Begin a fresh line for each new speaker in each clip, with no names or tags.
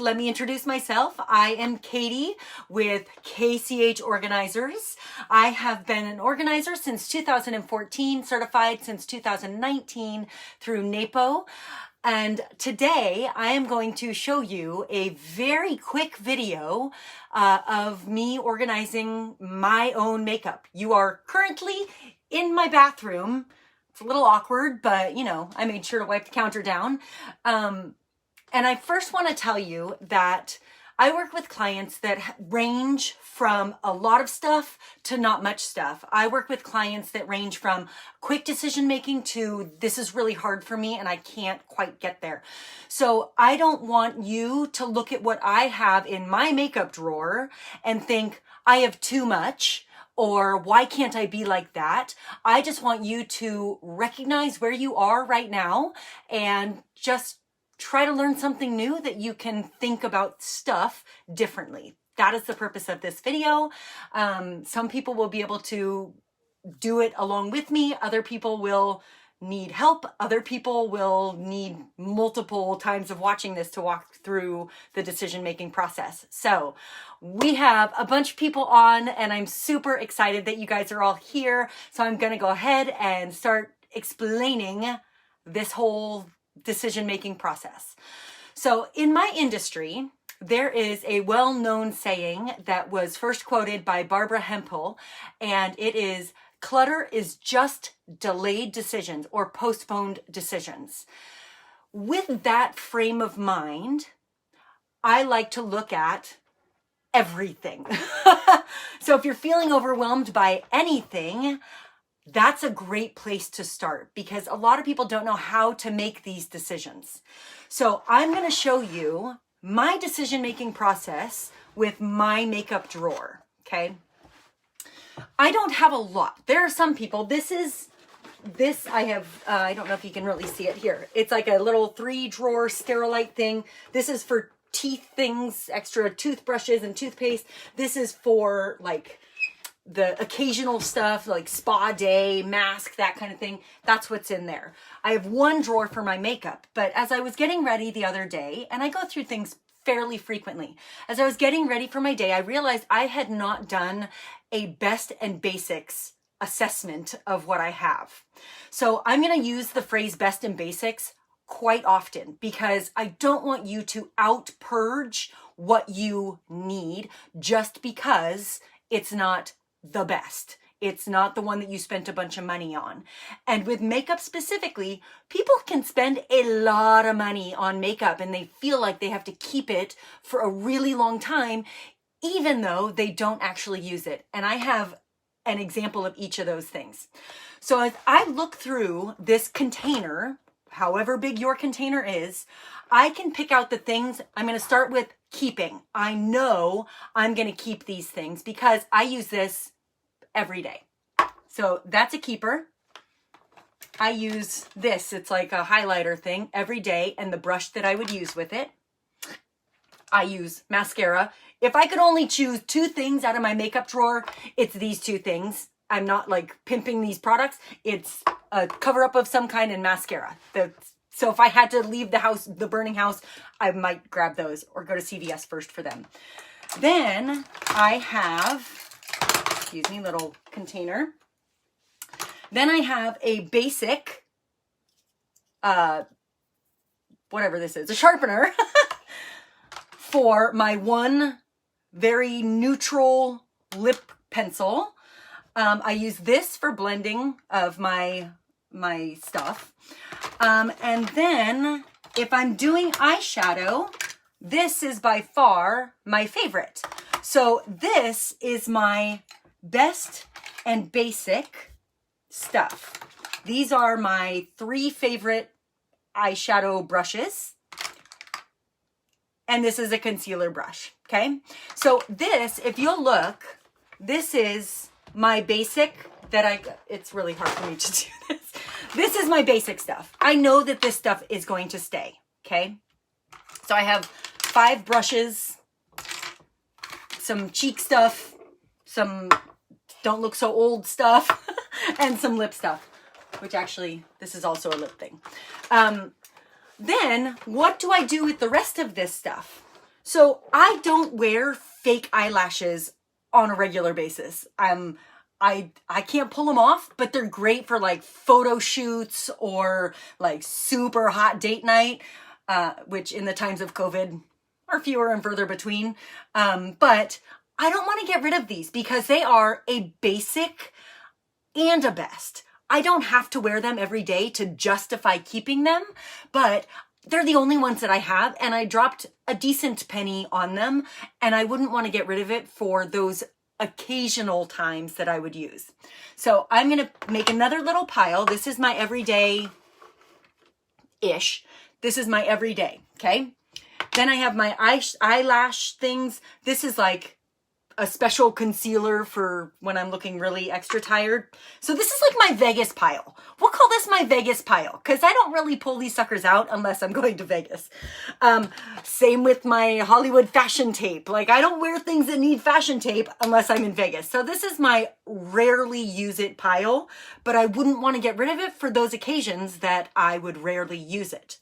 Let me introduce myself. I am Katie with KCH Organizers. I have been an organizer since 2014, certified since 2019 through NAPO. And today I am going to show you a very quick video of me organizing my own makeup. You are currently in my bathroom. It's a little awkward, but you know, I made sure to wipe the counter down. And I first want to tell you that I work with clients that range from a lot of stuff to not much stuff. I work with clients that range from quick decision making to this is really hard for me and I can't quite get there. So I don't want you to look at what I have in my makeup drawer and think I have too much or why can't I be like that? I just want you to recognize where you are right now and just try to learn something new that you can think about stuff differently. That is the purpose of this video. Some people will be able to do it along with me. Other people will need help. Other people will need multiple times of watching this to walk through the decision-making process. So we have a bunch of people on and I'm super excited that you guys are all here. So I'm going to go ahead and start explaining this whole decision-making process. So in my industry, there is a well-known saying that was first quoted by Barbara Hempel, and it is, clutter is just delayed decisions or postponed decisions. With that frame of mind, I like to look at everything. So if you're feeling overwhelmed by anything, that's a great place to start because a lot of people don't know how to make these decisions. So I'm going to show you my decision-making process with my makeup drawer, okay? I don't have a lot. There are some people, this I have, I don't know if you can really see it here. It's like a little 3-drawer Sterilite thing. This is for teeth things, extra toothbrushes and toothpaste. This is for like the occasional stuff like spa day, mask, that kind of thing. That's what's in there. I have one drawer for my makeup, but as I was getting ready the other day, and I go through things fairly frequently, as I was getting ready for my day, I realized I had not done a best and basics assessment of what I have. So I'm going to use the phrase best and basics quite often because I don't want you to out purge what you need just because it's not the best. It's not the one that you spent a bunch of money on. And with makeup specifically, people can spend a lot of money on makeup and they feel like they have to keep it for a really long time, even though they don't actually use it. And I have an example of each of those things. So as I look through this container, however big your container is, I can pick out the things. I'm going to start with keeping. I know I'm going to keep these things because I use this every day. So that's a keeper. I use this. It's like a highlighter thing every day and the brush that I would use with it. I use mascara. If I could only choose 2 things out of my makeup drawer, it's these 2 things. I'm not like pimping these products. It's a cover up of some kind and mascara. So if I had to leave the house, the burning house, I might grab those or go to CVS first for them. Then I have, excuse me, little container. Then I have a basic, whatever this is, a sharpener for my one very neutral lip pencil. I use this for blending of my stuff. And then if I'm doing eyeshadow, this is by far my favorite. So this is my best and basic stuff. These are my 3 favorite eyeshadow brushes. And this is a concealer brush, okay? So this, if you'll look, this is my basic it's really hard for me to do this. This is my basic stuff. I know that this stuff is going to stay, okay? So I have 5 brushes, some cheek stuff, some don't look so old stuff, and some lip stuff, which actually, this is also a lip thing. Then what do I do with the rest of this stuff? So I don't wear fake eyelashes on a regular basis. I can't pull them off, but they're great for like photo shoots or like super hot date night, which in the times of COVID are fewer and further between. But I don't want to get rid of these because they are a basic and a best. I don't have to wear them every day to justify keeping them, but they're the only ones that I have, and I dropped a decent penny on them, and I wouldn't want to get rid of it for those occasional times that I would use. So I'm going to make another little pile. This is my everyday-ish. This is my everyday, okay? Then I have my eyelash things. This is like a special concealer for when I'm looking really extra tired. So this is like my Vegas pile. We'll call this my Vegas pile because I don't really pull these suckers out unless I'm going to Vegas. Same with my Hollywood fashion tape. Like I don't wear things that need fashion tape unless I'm in Vegas. So this is my rarely use it pile, but I wouldn't want to get rid of it for those occasions that I would rarely use it.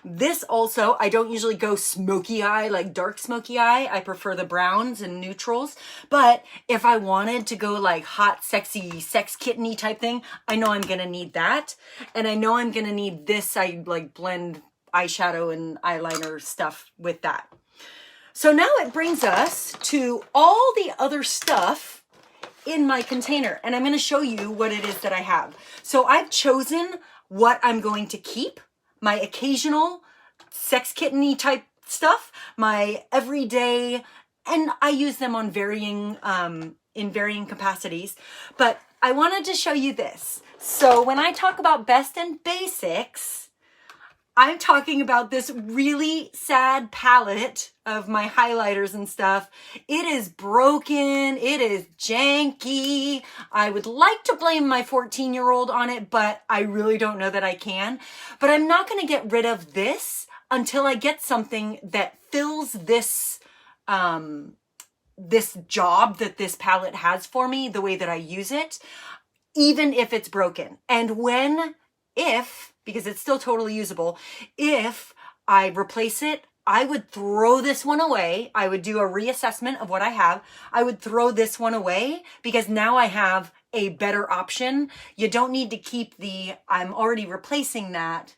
This also, I don't usually go smoky eye, like dark smoky eye. I prefer the browns and neutrals. But if I wanted to go like hot, sexy, sex kitten-y type thing, I know I'm going to need that. And I know I'm going to need this. I like blend eyeshadow and eyeliner stuff with that. So now it brings us to all the other stuff in my container. And I'm going to show you what it is that I have. So I've chosen what I'm going to keep. My occasional sex kitten-y type stuff, my everyday, and I use them on in varying capacities. But I wanted to show you this. So when I talk about best and basics, I'm talking about this really sad palette of my highlighters and stuff. It is broken. It is janky. I would like to blame my 14-year-old on it, but I really don't know that I can. But I'm not going to get rid of this until I get something that fills this, this job that this palette has for me, the way that I use it, even if it's broken. And because it's still totally usable, if I replace it, I would throw this one away. I would do a reassessment of what I have. I would throw this one away because now I have a better option. You don't need to keep I'm already replacing that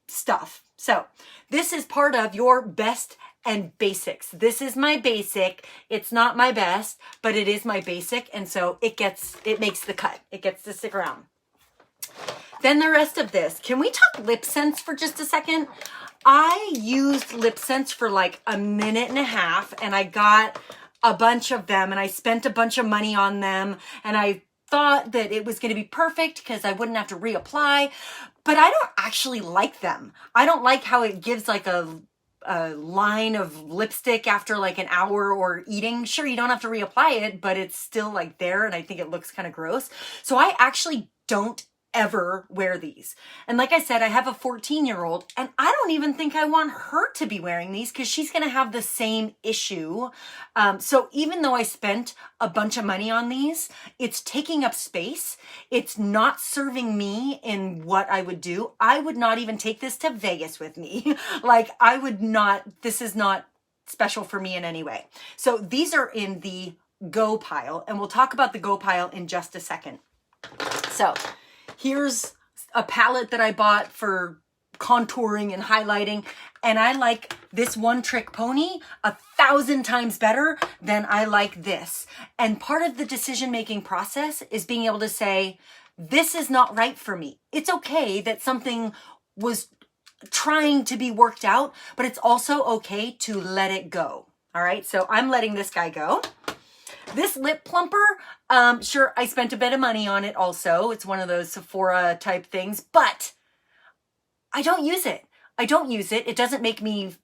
stuff. So this is part of your best and basics. This is my basic. It's not my best, but it is my basic. And so it makes the cut. It gets to stick around. Then the rest of this. Can we talk lip scents for just a second? I used lip scents for like a minute and a half, and I got a bunch of them, and I spent a bunch of money on them, and I thought that it was going to be perfect because I wouldn't have to reapply, but I don't actually like them. I don't like how it gives like a line of lipstick after like an hour or eating. Sure, you don't have to reapply it, but it's still like there, and I think it looks kind of gross. So I actually don't ever wear these. And like I said, I have a 14-year-old, and I don't even think I want her to be wearing these because she's going to have the same issue. So even though I spent a bunch of money on these, it's taking up space. It's not serving me in what I would do. I would not even take this to Vegas with me. Like I would not, this is not special for me in any way. So these are in the go pile, and we'll talk about the go pile in just a second. So here's a palette that I bought for contouring and highlighting, and I like this One Trick Pony 1,000 times better than I like this. And part of the decision-making process is being able to say, this is not right for me. It's okay that something was trying to be worked out, but it's also okay to let it go. All right, so I'm letting this guy go. This lip plumper, sure, I spent a bit of money on it also. It's one of those Sephora type things, but I don't use it. I don't use it. It doesn't make me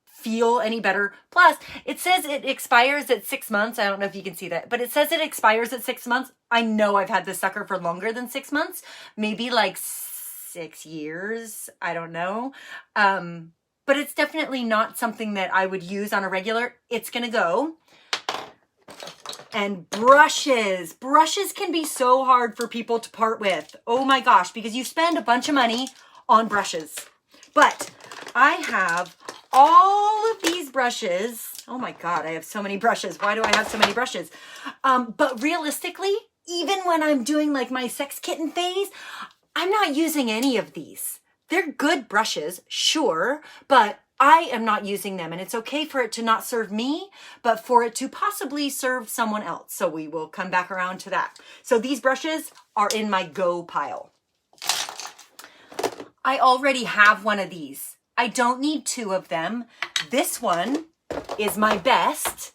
feel any better. Plus, it says it expires at 6 months. I don't know if you can see that, but it says it expires at 6 months. I know I've had this sucker for longer than 6 months, maybe like 6 years. I don't know. But it's definitely not something that I would use on a regular. It's going to go. And brushes. Brushes can be so hard for people to part with. Oh my gosh, because you spend a bunch of money on brushes. But I have all of these brushes, oh my God, I have so many brushes. Why do I have so many brushes? But realistically, even when I'm doing like my sex kitten phase, I'm not using any of these. They're good brushes, sure, but I am not using them, and it's okay for it to not serve me, but for it to possibly serve someone else. So we will come back around to that. So these brushes are in my go pile. I already have one of these. I don't need two of them. This one is my best.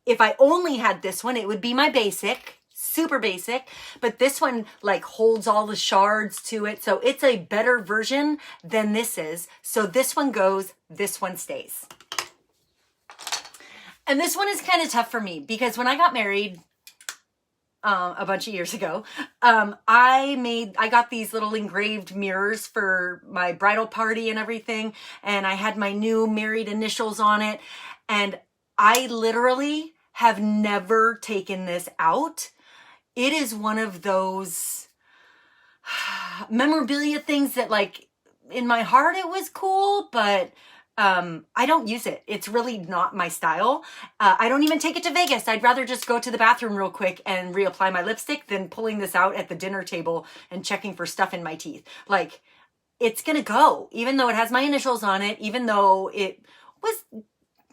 If I only had this one, it would be my basic, super basic, but this one like holds all the shards to it. So it's a better version than this is. So this one goes, this one stays. And this one is kind of tough for me because when I got married a bunch of years ago, I got these little engraved mirrors for my bridal party and everything. And I had my new married initials on it. And I literally have never taken this out. It is one of those memorabilia things that like in my heart it was cool, but I don't use it. It's really not my style. I don't even take it to Vegas. I'd rather just go to the bathroom real quick and reapply my lipstick than pulling this out at the dinner table and checking for stuff in my teeth. Like, it's gonna go, even though it has my initials on it, even though it was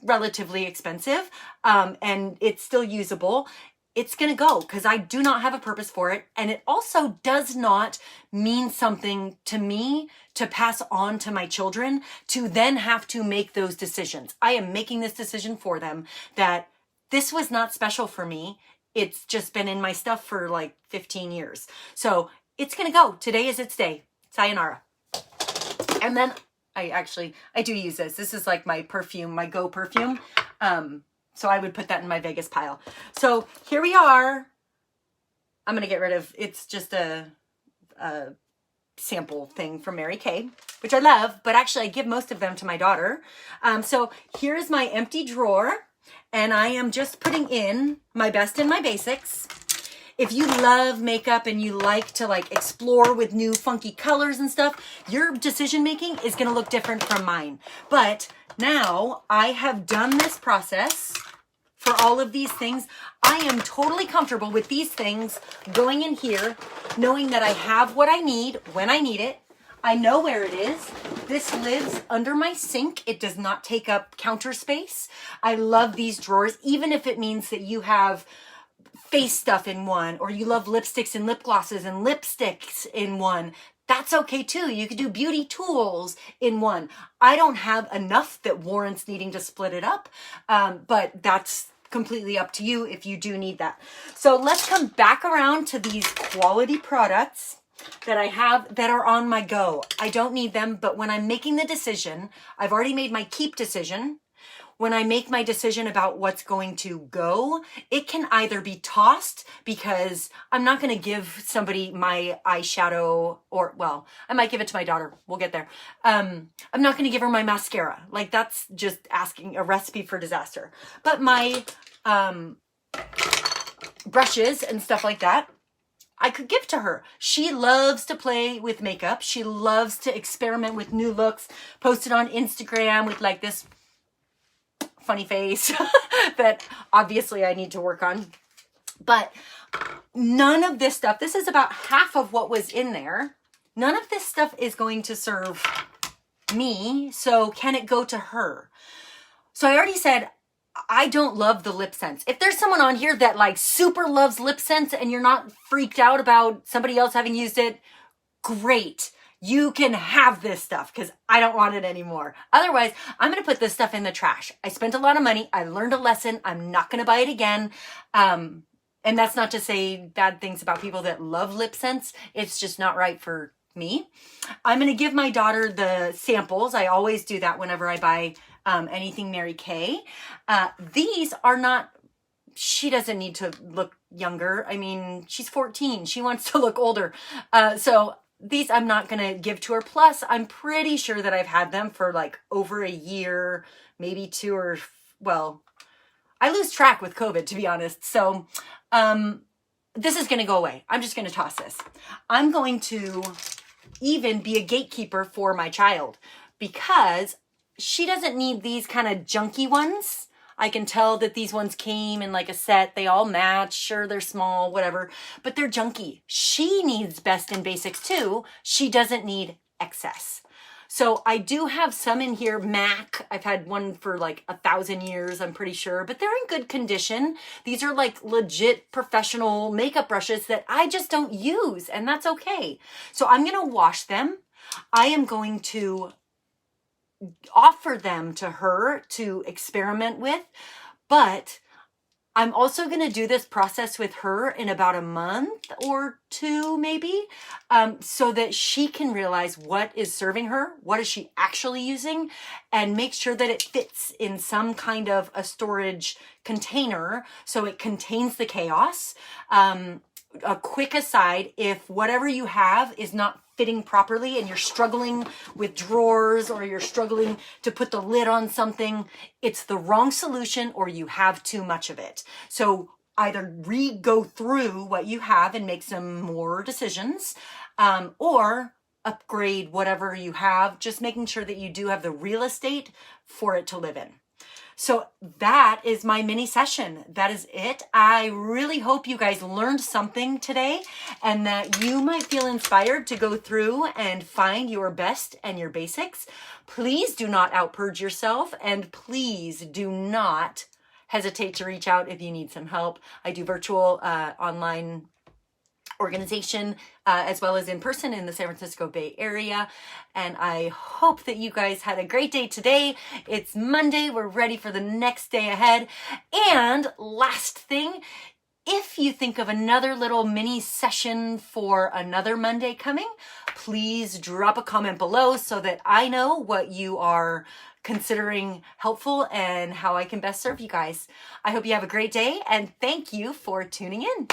relatively expensive, and it's still usable. It's going to go because I do not have a purpose for it. And it also does not mean something to me to pass on to my children to then have to make those decisions. I am making this decision for them that this was not special for me. It's just been in my stuff for like 15 years. So it's going to go. Today is its day. Sayonara. And then I do use this. This is like my perfume, my go perfume. So I would put that in my Vegas pile. So here we are. I'm going to get rid of, it's just a sample thing from Mary Kay, which I love, but actually I give most of them to my daughter. So here's my empty drawer, and I am just putting in my best and my basics. If you love makeup and you like to like explore with new funky colors and stuff, your decision making is going to look different from mine. But now I have done this process for all of these things. I am totally comfortable with these things going in here, knowing that I have what I need when I need it. I know where it is. This lives under my sink. It does not take up counter space. I love these drawers, even if it means that you have face stuff in one, or you love lipsticks and lip glosses and lipsticks in one. That's okay too. You could do beauty tools in one. I don't have enough that warrants needing to split it up, but that's completely up to you if you do need that. So let's come back around to these quality products that I have that are on my go. I don't need them, but when I'm making the decision, I've already made my keep decision. When I make my decision about what's going to go, it can either be tossed because I'm not going to give somebody my eyeshadow, or, well, I might give it to my daughter. We'll get there. I'm not going to give her my mascara. Like, that's just asking a recipe for disaster. But my brushes and stuff like that, I could give to her. She loves to play with makeup. She loves to experiment with new looks, post it on Instagram with like this funny face that obviously I need to work on. But none of this stuff, this is about half of what was in there. None of this stuff is going to serve me. So can it go to her? So I already said, I don't love the lip scents. If there's someone on here that like super loves lip scents and you're not freaked out about somebody else having used it, great. You can have this stuff because I don't want it anymore. Otherwise, I'm going to put this stuff in the trash. I spent a lot of money. I learned a lesson. I'm not going to buy it again. And that's not to say bad things about people that love lip scents. It's just not right for me. I'm going to give my daughter the samples. I always do that whenever I buy anything Mary Kay. These are not, she doesn't need to look younger. I mean, she's 14. She wants to look older. So these I'm not going to give to her. Plus, I'm pretty sure that I've had them for like over a year, maybe two, or, well, I lose track with COVID, to be honest. So this is going to go away. I'm just going to toss this. I'm going to even be a gatekeeper for my child because she doesn't need these kind of junky ones. I can tell that these ones came in like a set. They all match. Sure, they're small, whatever, but they're junky. She needs best in basics too. She doesn't need excess. So I do have some in here, MAC. I've had one for like 1,000 years, I'm pretty sure, but they're in good condition. These are like legit professional makeup brushes that I just don't use, and that's okay. So I'm gonna wash them. I am going to offer them to her to experiment with, but I'm also going to do this process with her in about a month or two, maybe, so that she can realize what is serving her, what is she actually using, and make sure that it fits in some kind of a storage container so it contains the chaos. A quick aside, if whatever you have is not fitting properly and you're struggling with drawers or you're struggling to put the lid on something, it's the wrong solution or you have too much of it. So either go through what you have and make some more decisions, or upgrade whatever you have, just making sure that you do have the real estate for it to live in. So that is my mini session. That is it. I really hope you guys learned something today and that you might feel inspired to go through and find your best and your basics. Please do not out-purge yourself, and please do not hesitate to reach out if you need some help. I do virtual online organization as well as in person in the San Francisco Bay Area. And I hope that you guys had a great day today. It's Monday. We're ready for the next day ahead. And last thing, if you think of another little mini session for another Monday coming, please drop a comment below so that I know what you are considering helpful and how I can best serve you guys. I hope you have a great day, and thank you for tuning in.